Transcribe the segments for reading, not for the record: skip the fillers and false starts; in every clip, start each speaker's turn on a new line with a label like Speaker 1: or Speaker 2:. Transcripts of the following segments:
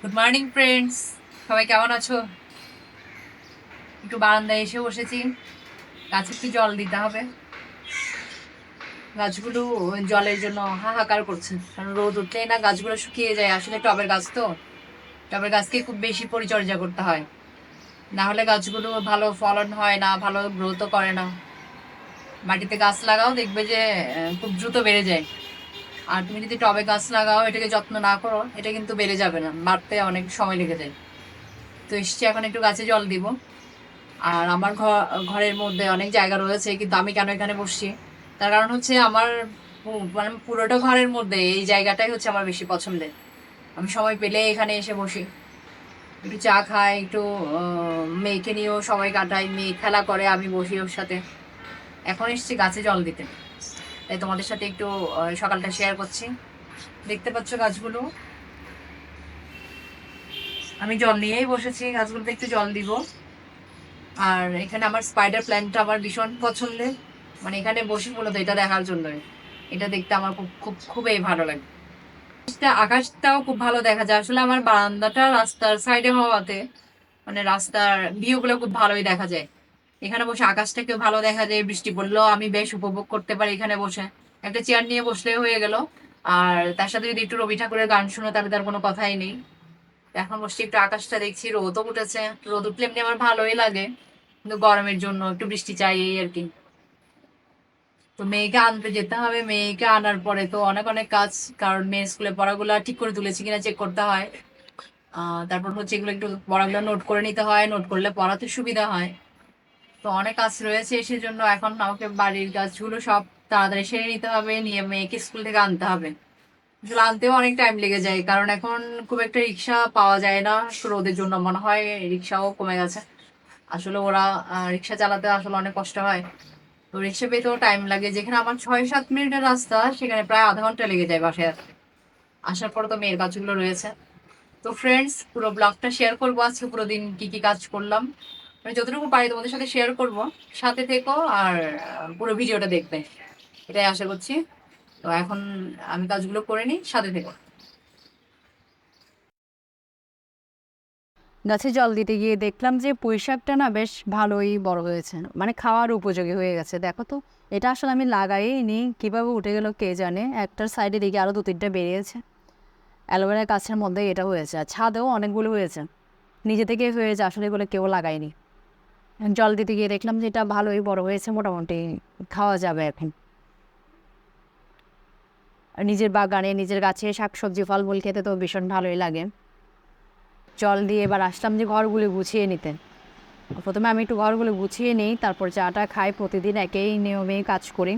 Speaker 1: Good morning friends, সবাই কেমন আছো? একটু বারান্দায় এসে বসেছি। গাছে একটু জল দিতে হবে। গাছগুলো জলের জন্য হাহাকার করছে, কারণ রোদ উঠলেই না গাছগুলো শুকিয়ে যায়। আসলে টবের গাছ তো, টবের গাছকে খুব বেশি পরিচর্যা করতে হয়, না হলে গাছগুলো ভালো ফলন হয় না, ভালো গ্রোথও করে না। মাটিতে গাছ লাগাও, দেখবে যে খুব দ্রুত বেড়ে যায়। আর তুমি যদি টবে গাছ লাগাও, এটাকে যত্ন না করো, এটা কিন্তু বেড়ে যাবে না, বাড়তে অনেক সময় লেগে যায়। তো এসছি এখন একটু গাছে জল দিব। আর আমার ঘরের মধ্যে অনেক জায়গা রয়েছে, কিন্তু আমি কেন এখানে বসছি, তার কারণ হচ্ছে আমার মানে পুরোটা ঘরের মধ্যে এই জায়গাটাই হচ্ছে আমার বেশি পছন্দের। আমি সময় পেলে এখানে এসে বসি, একটু চা খাই, একটু মেয়েকে নিয়েও সময় কাটাই, মেয়ে খেলা করে, আমি বসি ওর সাথে। এখন এসছি গাছে জল দিতে, তাই তোমাদের সাথে একটু সকালটা শেয়ার করছি। দেখতে পাচ্ছ গাছগুলো, আমি জল নিয়েই বসেছি, গাছগুলোতে একটু জল দিব। আর এখানে আমার স্পাইডার প্ল্যান্টটা আমার ভীষণ পছন্দের, মানে এখানে বসি মূলত এটা দেখার জন্য। এটা দেখতে আমার খুব খুব খুবই ভালো লাগে। আকাশটাও খুব ভালো দেখা যায়। আসলে আমার বারান্দাটা রাস্তার সাইডে হওয়াতে মানে রাস্তার ভিউ গুলো খুব ভালোই দেখা যায়। এখানে বসে আকাশটাকেও ভালো দেখা যায়, বৃষ্টি পড়লেও আমি বেশ উপভোগ করতে পারি এখানে বসে। একটা চেয়ার নিয়ে বসলে হয়ে গেল। আর তার সাথে যদি একটু রবি ঠাকুরের গান শুনো, তাহলে তার কোনো কথাই নেই। এখন বসছি, একটু আকাশটা দেখছি, রোদও উঠেছে। রোদ উঠলে এমনি আমার ভালোই লাগে, কিন্তু গরমের জন্য একটু বৃষ্টি চাই এই আর কি। তো মেয়েকে আনতে যেতে হবে, মেয়েকে আনার পরে তো অনেক অনেক কাজ, কারণ মেয়ে স্কুলে পড়াগুলো ঠিক করে তুলেছি কিনা চেক করতে হয়। তারপর হচ্ছে এগুলো একটু পড়াগুলো নোট করে নিতে হয়, নোট করলে পড়াতে সুবিধা হয়। তো অনেক কাজ রয়েছে, সেজন্য এখন আমাকে বাড়ির কাজগুলো সব তাড়াতাড়ি সেরে নিতে হবে, নিয়ে মেয়েকে স্কুল থেকে আনতে হবে। আসলে আনতেও অনেক টাইম লেগে যায়, কারণ এখন খুব একটা রিক্সা পাওয়া যায় না। রোদের জন্য মনে হয় রিক্সাও কমে গেছে। আসলে ওরা রিক্সা চালাতে আসলে অনেক কষ্ট হয়। তো রিক্সা পেতেও টাইম লাগে, যেখানে আমার 6-7 মিনিটের রাস্তা, সেখানে প্রায় আধা ঘন্টা লেগে যায় বাসায় আসতে। আসার পর তো মেয়ের কাজগুলো রয়েছে। তো ফ্রেন্ডস, পুরো ব্লগটা শেয়ার করবো আজকে, পুরো দিন কি কি কাজ করলাম, মানে যতটুকু পারি তোমাদের সাথে শেয়ার করব। সাথে থেকো আর পুরো ভিডিওটা দেখবে, এটাই আশা করছি। তো এখন আমি কাজগুলো করে নিই, সাথে থেকো।
Speaker 2: গাছে জল দিতে গিয়ে দেখলাম যে পুঁই শাকটা না বেশ ভালোই বড় হয়েছে, মানে খাওয়ার উপযোগী হয়ে গেছে। দেখো তো, এটা আসলে আমি লাগাইনি, কিভাবে উঠে গেল কে জানে। একটার সাইডে দেখি আরও 2-3টা বেরিয়েছে। অ্যালোভেরা গাছের মধ্যে এটা হয়েছে, আর ছাদেও অনেকগুলো হয়েছে। নিজে থেকে হয়েছে, আসলে এগুলো কেউ লাগায়নি। জল দিতে গিয়ে দেখলাম যে এটা ভালোই বড় হয়েছে, মোটামুটি খাওয়া যাবে এখন। আর নিজের বাগানে নিজের গাছে শাকসবজি ফলমূল খেতে তো ভীষণ ভালোই লাগে। জল দিয়ে এবার আসলাম যে ঘরগুলো গুছিয়ে নিতে। প্রথমে আমি একটু ঘরগুলো গুছিয়ে নিই, তারপর চাটা খাই। প্রতিদিন একই নিয়মেই কাজ করি।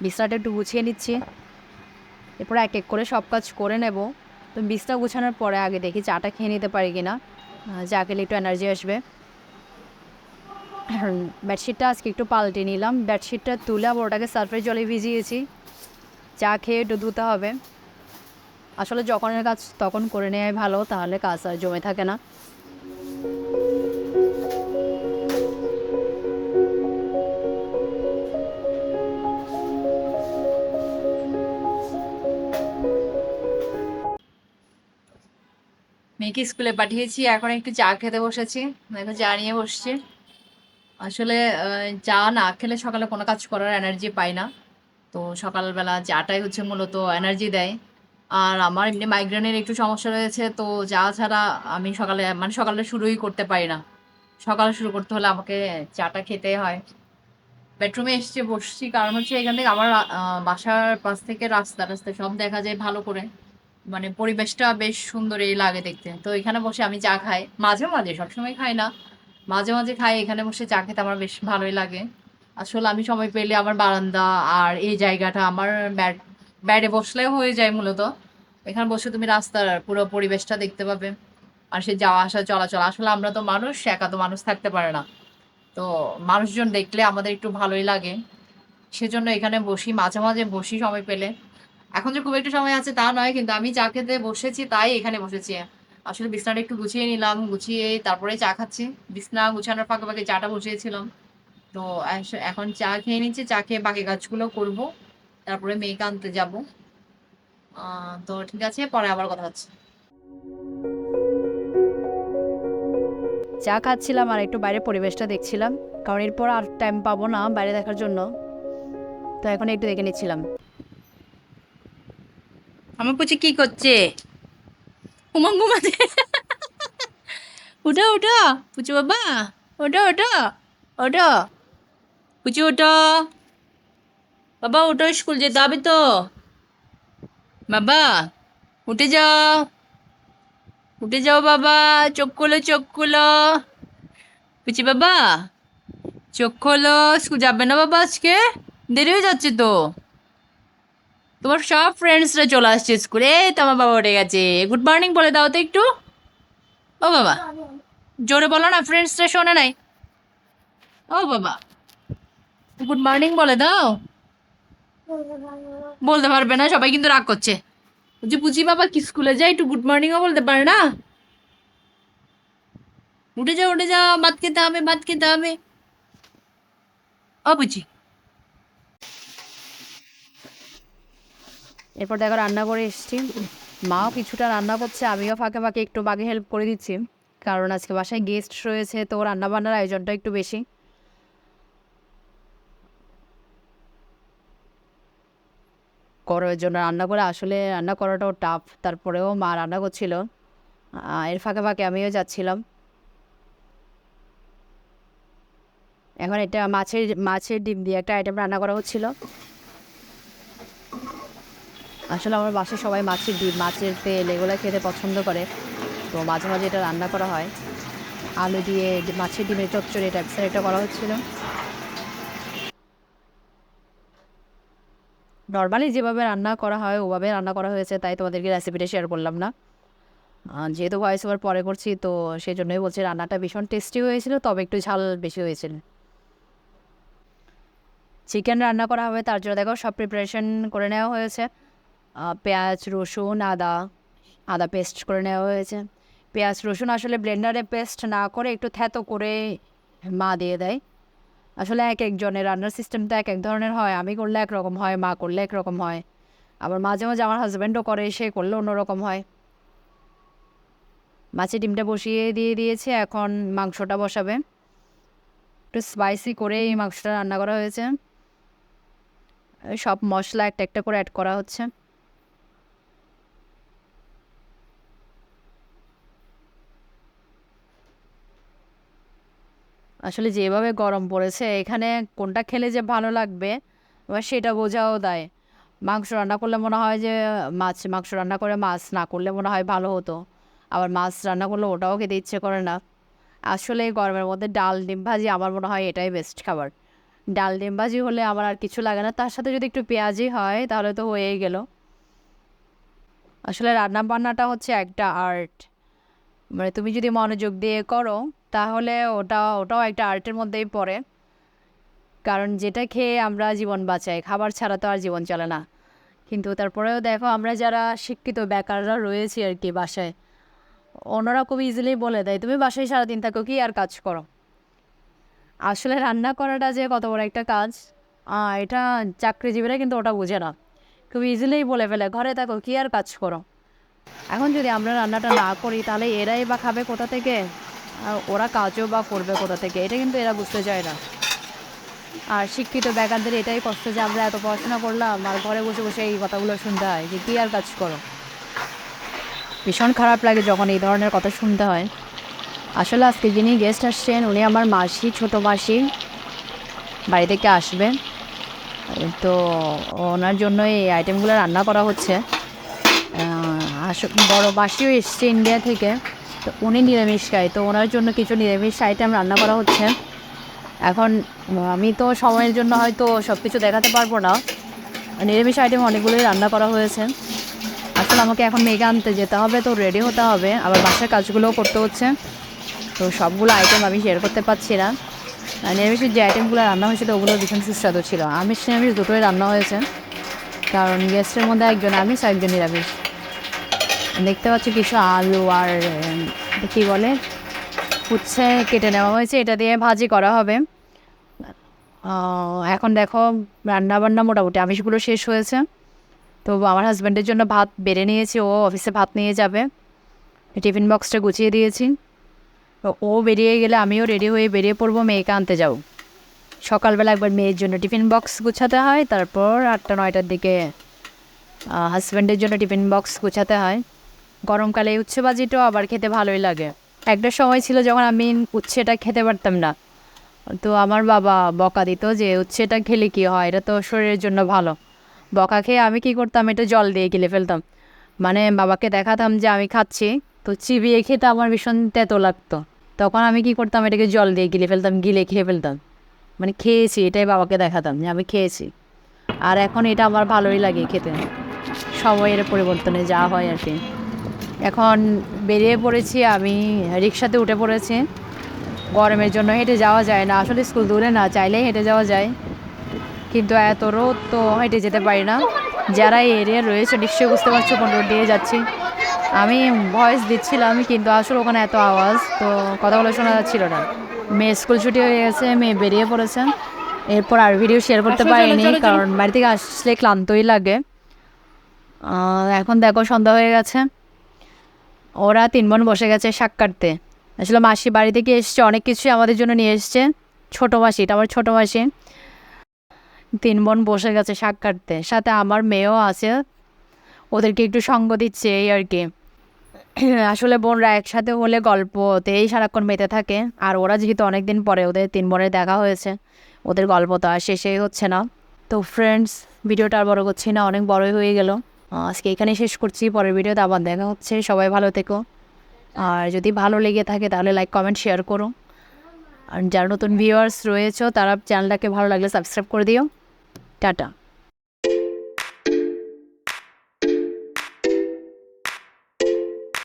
Speaker 2: বিছনাটা একটু গুছিয়ে নিচ্ছি, এরপর এক এক করে সব কাজ করে নেব। তো বিছনা গুছানোর পরে আগে দেখি চাটা খেয়ে নিতে পারি কিনা, চা খেলে একটু এনার্জি আসবে। বেডশিটটা আজকে একটু পাল্টে নিলাম, বেডশিটটা তুলে আবার ওটাকে সার্ফের জলে ভিজিয়েছি। চা খেয়ে একটু ধুতে হবে। আসলে যখনের কাজ তখন করে নেওয়াই ভালো, তাহলে কাজ আর জমে থাকে না।
Speaker 1: মেয়েকে স্কুলে পাঠিয়েছি, এখন একটু চা খেতে বসেছি। এখন চা নিয়ে বসছি। আসলে চা না খেলে সকালে কোনো কাজ করার এনার্জি পাই না। তো সকালবেলা চাটাই হচ্ছে মূলত এনার্জি দেয়। আর আমার এমনি মাইগ্রেনের একটু সমস্যা রয়েছে, তো চা ছাড়া আমি সকালে মানে সকালটা শুরুই করতে পারি না। সকাল শুরু করতে হলে আমাকে চাটা খেতে হয়। বেডরুমে এসে বসছি, কারণ হচ্ছে এখান থেকে আমার বাসার পাশ থেকে রাস্তা রাস্তা সব দেখা যায় ভালো করে, মানে পরিবেশটা বেশ সুন্দরই লাগে দেখতে। তো এখানে বসে আমি চা খাই মাঝে মাঝে, সবসময় খাই না, মাঝে মাঝে খাই। এখানে বসে চা খেতে আমার বেশ ভালোই লাগে। আসলে আমি সময় পেলে আমার বারান্দা আর এই জায়গাটা আমার ব্যাডে বসলেও হয়ে যায় মূলত। এখানে বসে তুমি রাস্তার পুরো পরিবেশটা দেখতে পাবে, আর সে যাওয়া আসা চলাচল। আসলে আমরা তো মানুষ, একা তো মানুষ থাকতে পারে না। তো মানুষজন দেখলে আমাদের একটু ভালোই লাগে, সেজন্য এখানে বসি, মাঝে মাঝে বসি সময় পেলে। এখন যে খুব একটা সময় আছে তা নয়, কিন্তু আমি চা খেতে বসেছি তাই এখানে বসেছি। আসলে বিছনাটা একটু গুছিয়ে নিলাম, গুছিয়ে তারপরে চা খাচ্ছি। বিছনা গুছানোর ফাঁকে ফাঁকে চাটা বসিয়েছিলাম। তো এখন চা খেয়ে নিচ্ছি, চা খেয়ে বাকি কাজগুলো করব, তারপরে মেয়েকে আনতে যাব। তো ঠিক আছে, পরে আবার কথা হচ্ছে।
Speaker 2: চা খাচ্ছিলাম আর একটু বাইরে পরিবেশটা দেখছিলাম, কারণ এরপর আর টাইম পাবো না বাইরে দেখার জন্য, তো এখন একটু দেখে নিচ্ছিলাম।
Speaker 1: আমার পুচি কি করছে? উমা ঘুমাতে। উঠো উঠো পুচু বাবা, ওঠো ওঠো ওঠো পুচু ওঠো বাবা, ওঠো, স্কুল যেতে হবে তো বাবা, উঠে যাও, উঠে যাও বাবা, চোখ খোলো চোখ খোলো, পুচি বাবা চোখ খোলো, স্কুল যাবে না বাবা আজকে? দেরি হয়ে যাচ্ছে তো, তোমার সব ফ্রেন্ডসরা চলে আসছে স্কুলে। এই তো আমার বাবা উঠে গেছে, গুড মর্নিং বলে দাও তো একটু। ও বাবা, জোরে বলো না, ফ্রেন্ডসরা শোনে নাই। ও বাবা, গুড মর্নিং বলে দাও। বলতে পারবে না, সবাই কিন্তু রাগ করছে। যে পুচি বাবা কি স্কুলে যায়, একটু গুড মর্নিংও বলতে পারে না। উঠে যাও উঠে যাও, ভাত খেতে হবে ভাত খেতে হবে। ও পুচি,
Speaker 2: এরপর দেখো রান্না করে এসেছি, মাও কিছুটা রান্না করছে, আমিও ফাঁকে ফাঁকে একটু বাগে হেল্প করে দিচ্ছি, কারণ আজকে বাসায় গেস্ট রয়েছে, তো রান্না বান্নার আয়োজনটা একটু বেশি। গরমের জন্য রান্না করে আসলে রান্না করাটাও টাফ, তারপরেও মা রান্না করছিল, এর ফাঁকে ফাঁকে আমিও যাচ্ছিলাম। এখন এটা মাছের মাছের ডিম দিয়ে একটা আইটেম রান্না করা হচ্ছিল। আসলে আমার বাসায় সবাই মাছের ডিম, মাছের তেল এগুলো খেতে পছন্দ করে, তো মাঝে মাঝে এটা রান্না করা হয়। আলু দিয়ে মাছের ডিমের চচ্চড়ি টাইপসের একটা করা হচ্ছিল। নর্মালি যেভাবে রান্না করা হয় ওভাবে রান্না করা হয়েছে, তাই তোমাদেরকে রেসিপিটা শেয়ার করলাম না। যেহেতু ভয়েস ওভার পরে করছি, তো সেই জন্যই বলছি রান্নাটা ভীষণ টেস্টি হয়েছিল, তবে একটু ঝাল বেশি হয়েছিল। চিকেন রান্না করা হবে, তার জন্য দেখো সব প্রিপারেশন করে নেওয়া হয়েছে। পেঁয়াজ রসুন আদা, আদা পেস্ট করে নেওয়া হয়েছে। পেঁয়াজ রসুন আসলে ব্লেন্ডারে পেস্ট না করে একটু থ্যাতো করে মা দিয়ে দেয়। আসলে এক একজনের রান্নার সিস্টেম তো এক এক ধরনের হয়, আমি করলে একরকম হয়, মা করলে একরকম হয়, আবার মাঝে মাঝে আমার হাজব্যান্ডও করে, সে করলে অন্যরকম হয়। মাছের ডিমটা বসিয়ে দিয়ে দিয়েছে, এখন মাংসটা বসাবে। একটু স্পাইসি করে এই মাংসটা রান্না করা হয়েছে, সব মশলা একটা একটা করে অ্যাড করা হচ্ছে। আসলে যেভাবে গরম পড়েছে এখানে কোনটা খেলে যে ভালো লাগবে এবার সেটা বোঝাও দেয়। মাংস রান্না করলে মনে হয় যে মাংস রান্না করে মাছ না করলে মনে হয় ভালো হতো, আবার মাছ রান্না করলে ওটাও খেতে ইচ্ছে করে না। আসলে এই গরমের মধ্যে ডাল ডিম ভাজি আমার মনে হয় এটাই বেস্ট খাবার। ডাল ডিম ভাজি হলে আমার আর কিছু লাগে না, তার সাথে যদি একটু পেঁয়াজি হয় তাহলে তো হয়েই গেল। আসলে রান্না বান্নাটা হচ্ছে একটা আর্ট, মানে তুমি যদি মনোযোগ দিয়ে করো তাহলে ওটাও একটা আর্টের মধ্যেই পড়ে। কারণ যেটা খেয়ে আমরা জীবন বাঁচাই, খাবার ছাড়া তো আর জীবন চলে না। কিন্তু তারপরেও দেখো আমরা যারা শিক্ষিত বেকাররা রয়েছি আর কি বাসায়, অন্যরা খুব ইজিলি বলে দেয় তুমি বাসায় সারাদিন থাকো কি আর কাজ করো। আসলে রান্না করাটা যে কত বড় একটা কাজ, এটা চাকরিজীবীরা কিন্তু ওটা বুঝে না, খুব ইজিলিই বলে ফেলে ঘরে থাকো কি আর কাজ করো। এখন যদি আমরা রান্নাটা না করি তাহলে এরাই বা খাবে কোথা থেকে, আর ওরা কাজও বা করবে কোথা থেকে, এটা কিন্তু এরা বুঝতে চায় না। আর শিক্ষিত বেকারদের এটাই কষ্ট যে আমরা এত পড়াশোনা করলাম আর ঘরে বসে বসে এই কথাগুলো শুনতে হয় যে কী আর কাজ করো। ভীষণ খারাপ লাগে যখন এই ধরনের কথা শুনতে হয়। আসলে আজকে যিনি গেস্ট আসছেন উনি আমার মাসি, ছোটো মাসি, বাড়ি থেকে আসবেন, তো ওনার জন্য এই আইটেমগুলো রান্না করা হচ্ছে। বড় মাসিও এসছে ইন্ডিয়া থেকে, তো উনি নিরামিষ খায়, তো ওনার জন্য কিছু নিরামিষ আইটেম রান্না করা হচ্ছে। এখন আমি তো সময়ের জন্য হয়তো সব কিছু দেখাতে পারবো না, নিরামিষ আইটেম অনেকগুলোই রান্না করা হয়েছে। আসলে আমাকে এখন মেঘে আনতে যেতে হবে, তো রেডি হতে হবে, আবার বাসার কাজগুলোও করতে হচ্ছে, তো সবগুলো আইটেম আমি শেয়ার করতে পারছি না। নিরামিষের যে আইটেমগুলো রান্না হয়েছিল ওগুলো ভীষণ সুস্বাদু ছিল, আমিষ নিরামিষ দুটোই রান্না হয়েছে, কারণ গেস্টের মধ্যে একজন আমিষ একজন নিরামিষ। দেখতে পাচ্ছি কিছু আলু আর কী বলে উচ্ছে কেটে নেওয়া হয়েছে, এটা দিয়ে ভাজি করা হবে। এখন দেখো রান্না বান্না মোটামুটি আমিষগুলো শেষ হয়েছে, তো আমার হাজব্যান্ডের জন্য ভাত বেড়ে নিয়েছি, ও অফিসে ভাত নিয়ে যাবে, টিফিন বক্সটা গুছিয়ে দিয়েছি। তো ও বেরিয়ে গেলে আমিও রেডি হয়ে বেরিয়ে পড়বো মেয়েকে আনতে যাব। সকালবেলা একবার মেয়ের জন্য টিফিন বক্স গুছাতে হয়, তারপর 8টা-9টার দিকে হাজব্যান্ডের জন্য টিফিন বক্স গুছাতে হয়। গরমকালে এই উচ্ছে ভাজিটাও আবার খেতে ভালোই লাগে। একটা সময় ছিল যখন আমি উচ্ছেটা খেতে পারতাম না, তো আমার বাবা বকা দিত যে উচ্ছেটা খেলে কী হয়, এটা তো শরীরের জন্য ভালো। বকা খেয়ে আমি কী করতাম, এটা জল দিয়ে গিলে ফেলতাম। মানে বাবাকে দেখাতাম যে আমি খাচ্ছি, তো চিবিয়ে খেতে আমার ভীষণ তেতো লাগতো। তখন আমি কী করতাম, এটাকে জল দিয়ে গিলে ফেলতাম, গিলে খেয়ে ফেলতাম। মানে খেয়েছি, এটাই বাবাকে দেখাতাম যে আমি খেয়েছি। আর এখন এটা আমার ভালোই লাগে খেতে, সময়ের পরিবর্তনে যা হয় আর কি। এখন বেরিয়ে পড়েছি, আমি রিক্সাতে উঠে পড়েছি। গরমের জন্য হেঁটে যাওয়া যায় না, আসলে স্কুল দূরে না, চাইলেই হেঁটে যাওয়া যায়, কিন্তু এত রোদ তো হেঁটে যেতে পারি না। যারা এই এরিয়া রয়েছে নিশ্চয়ই বুঝতে পারছো কোন রোড দিয়ে যাচ্ছি। আমি ভয়েস দিচ্ছিলাম কিন্তু আসলে ওখানে এত আওয়াজ, তো কথাগুলো শোনা যাচ্ছিল না। মেয়ে স্কুল ছুটি হয়ে গেছে, মেয়ে বেরিয়ে পড়েছে। এরপর আর ভিডিও শেয়ার করতে পারিনি, কারণ বাড়ি থেকে আসলে ক্লান্তই লাগে। এখন দেখো সন্ধ্যা হয়ে গেছে, ওরা 3 বোন বসে গেছে শাক কাটতে। আসলে মাসি বাড়ি থেকে এসছে, অনেক কিছুই আমাদের জন্য নিয়ে এসছে। ছোটো মাসি, এটা আমার ছোটো মাসি। 3 বোন বসে গেছে শাক কাটতে, সাথে আমার মেয়েও আছে, ওদেরকে একটু সঙ্গ দিচ্ছে এই আর কি। আসলে বোনরা একসাথে হলে গল্পতেই সারাক্ষণ মেতে থাকে, আর ওরা যেহেতু অনেক দিন পরে ওদের 3 বোনের দেখা হয়েছে, ওদের গল্প তো আর শেষই হচ্ছে না। তো ফ্রেন্ডস, ভিডিওটা আর বড় করছি না, অনেক বড়ই হয়ে গেল। আজকে এখানেই শেষ করছি, পরের ভিডিওতে আবার দেখা হচ্ছে। সবাই ভালো থেকো, আর যদি ভালো লেগে থাকে তাহলে লাইক কমেন্ট শেয়ার করো। আর যারা নতুন ভিউয়ার্স রয়েছে তারা চ্যানেলটাকে ভালো লাগলে সাবস্ক্রাইব করে দিও। টাটা।